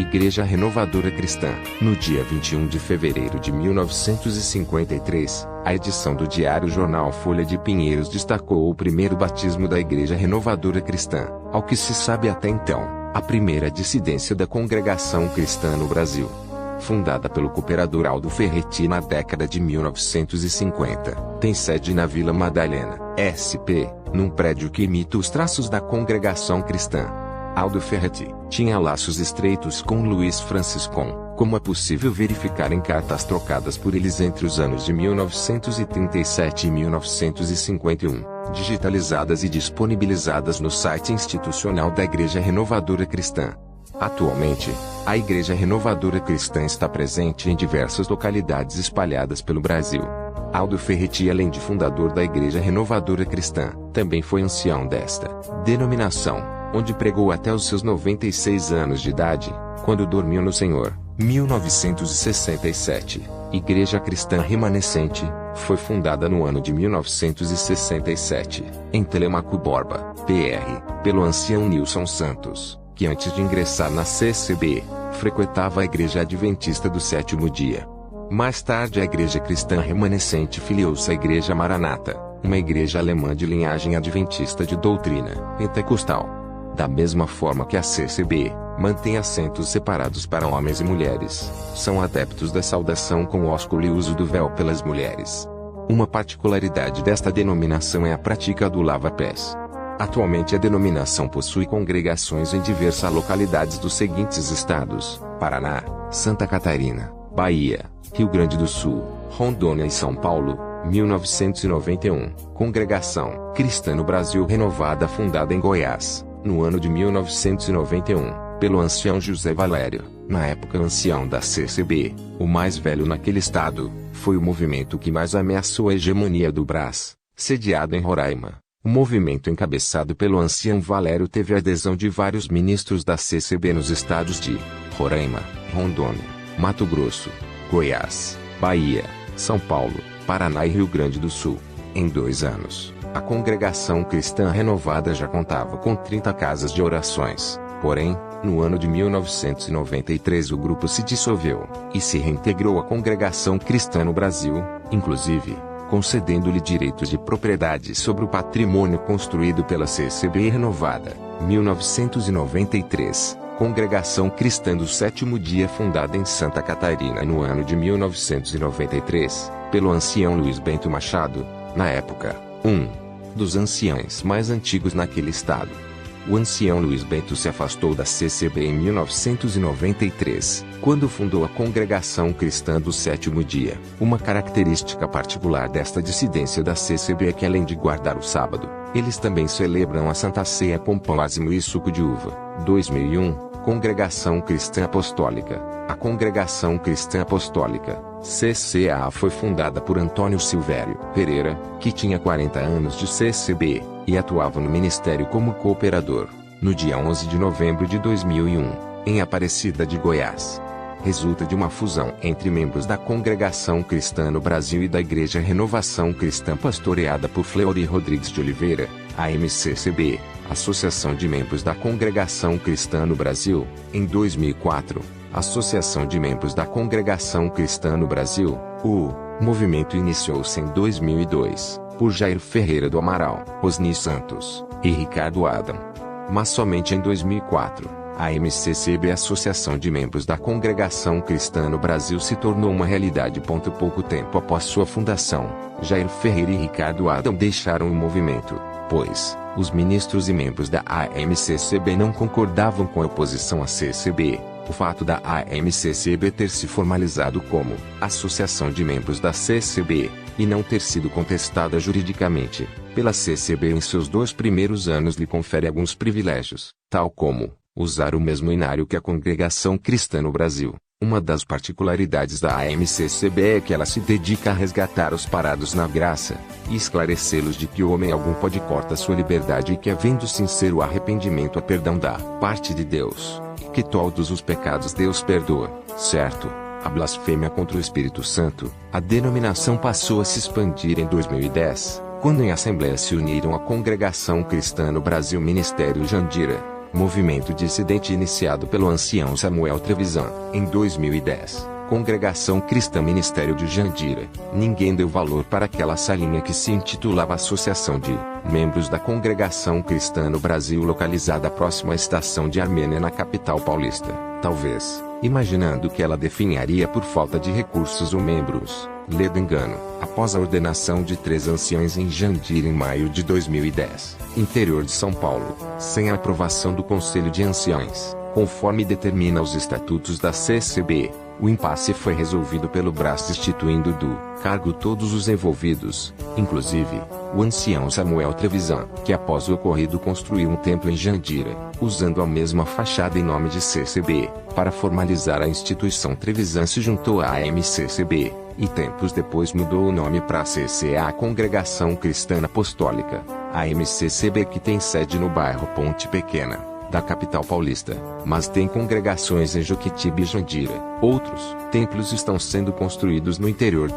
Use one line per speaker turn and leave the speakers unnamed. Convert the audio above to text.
Igreja Renovadora Cristã. No dia 21 de fevereiro de 1953, a edição do diário Jornal Folha de Pinheiros destacou o primeiro batismo da Igreja Renovadora Cristã, ao que se sabe até então, a primeira dissidência da congregação cristã no Brasil. Fundada pelo cooperador Aldo Ferretti na década de 1950, tem sede na Vila Madalena, SP, num prédio que imita os traços da congregação cristã. Aldo Ferretti tinha laços estreitos com Luiz Franciscon, como é possível verificar em cartas trocadas por eles entre os anos de 1937 e 1951, digitalizadas e disponibilizadas no site institucional da Igreja Renovadora Cristã. Atualmente, a Igreja Renovadora Cristã está presente em diversas localidades espalhadas pelo Brasil. Aldo Ferretti, além de fundador da Igreja Renovadora Cristã, também foi ancião desta denominação, onde pregou até os seus 96 anos de idade, quando dormiu no Senhor. 1967, Igreja Cristã Remanescente, foi fundada no ano de 1967, em Telemaco Borba, PR, pelo ancião Nilson Santos, que antes de ingressar na CCB, frequentava a Igreja Adventista do Sétimo Dia. Mais tarde a Igreja Cristã Remanescente filiou-se à Igreja Maranata, uma igreja alemã de linhagem adventista de doutrina pentecostal. Da mesma forma que a CCB, mantém assentos separados para homens e mulheres, são adeptos da saudação com ósculo e uso do véu pelas mulheres. Uma particularidade desta denominação é a prática do lava-pés. Atualmente a denominação possui congregações em diversas localidades dos seguintes estados: Paraná, Santa Catarina, Bahia, Rio Grande do Sul, Rondônia e São Paulo. 1991, Congregação Cristã no Brasil Renovada, fundada em Goiás, no ano de 1991, pelo ancião José Valério, na época ancião da CCB, o mais velho naquele estado. Foi o movimento que mais ameaçou a hegemonia do Brás, sediado em Roraima. O movimento encabeçado pelo ancião Valério teve a adesão de vários ministros da CCB nos estados de Roraima, Rondônia, Mato Grosso, Goiás, Bahia, São Paulo, Paraná e Rio Grande do Sul. Em 2 anos, a congregação cristã renovada já contava com 30 casas de orações. Porém, no ano de 1993 o grupo se dissolveu, e se reintegrou à congregação cristã no Brasil, inclusive, concedendo-lhe direitos de propriedade sobre o patrimônio construído pela CCB renovada. 1993, Congregação Cristã do Sétimo Dia, fundada em Santa Catarina no ano de 1993, pelo ancião Luiz Bento Machado, na época, um dos anciães mais antigos naquele estado. O ancião Luiz Bento se afastou da CCB em 1993, quando fundou a Congregação Cristã do Sétimo Dia. Uma característica particular desta dissidência da CCB é que, além de guardar o sábado, eles também celebram a Santa Ceia com pão ázimo e suco de uva. 2001, Congregação Cristã Apostólica. A Congregação Cristã Apostólica, CCA, foi fundada por Antônio Silvério Pereira, que tinha 40 anos de CCB, e atuava no ministério como cooperador, no dia 11 de novembro de 2001, em Aparecida de Goiás. Resulta de uma fusão entre membros da Congregação Cristã no Brasil e da Igreja Renovação Cristã, pastoreada por Fleury Rodrigues de Oliveira, AMCCB, Associação de Membros da Congregação Cristã no Brasil. Em 2004, Associação de Membros da Congregação Cristã no Brasil, o movimento iniciou-se em 2002, por Jair Ferreira do Amaral, Osni Santos e Ricardo Adam. Mas somente em 2004, a MCCB, Associação de Membros da Congregação Cristã no Brasil, se tornou uma realidade. Pouco tempo após sua fundação, Jair Ferreira e Ricardo Adam deixaram o movimento, pois os ministros e membros da AMCCB não concordavam com a oposição à CCB. O fato da AMCCB ter se formalizado como Associação de Membros da CCB, e não ter sido contestada juridicamente pela CCB em seus 2 primeiros anos, lhe confere alguns privilégios, tal como usar o mesmo inário que a Congregação Cristã no Brasil. Uma das particularidades da AMCCB é que ela se dedica a resgatar os parados na graça, e esclarecê-los de que o homem algum pode cortar sua liberdade e que, havendo sincero arrependimento, há perdão da parte de Deus, e que todos os pecados Deus perdoa, certo? A blasfêmia contra o Espírito Santo. A denominação passou a se expandir em 2010, quando em assembleia se uniram a Congregação Cristã no Brasil, Ministério Jandira, Movimento dissidente iniciado pelo ancião Samuel Trevisan, em 2010. Congregação Cristã Ministério de Jandira. Ninguém deu valor para aquela salinha que se intitulava Associação de Membros da Congregação Cristã no Brasil, localizada próxima à estação de Armênia, na capital paulista. Talvez, imaginando que ela definharia por falta de recursos ou membros, ledo engano, após a ordenação de 3 anciões em Jandira em maio de 2010, interior de São Paulo, sem a aprovação do Conselho de Anciões, conforme determina os estatutos da CCB. O impasse foi resolvido pelo BRAS, destituindo do cargo todos os envolvidos, inclusive o ancião Samuel Trevisan, que após o ocorrido construiu um templo em Jandira, usando a mesma fachada em nome de CCB. Para formalizar a instituição, Trevisan se juntou à MCCB, e tempos depois mudou o nome para CCA, Congregação Cristã Apostólica. A MCCB, que tem sede no bairro Ponte Pequena, da capital paulista, mas tem congregações em Jequitiba e Jandira. Outros templos estão sendo construídos no interior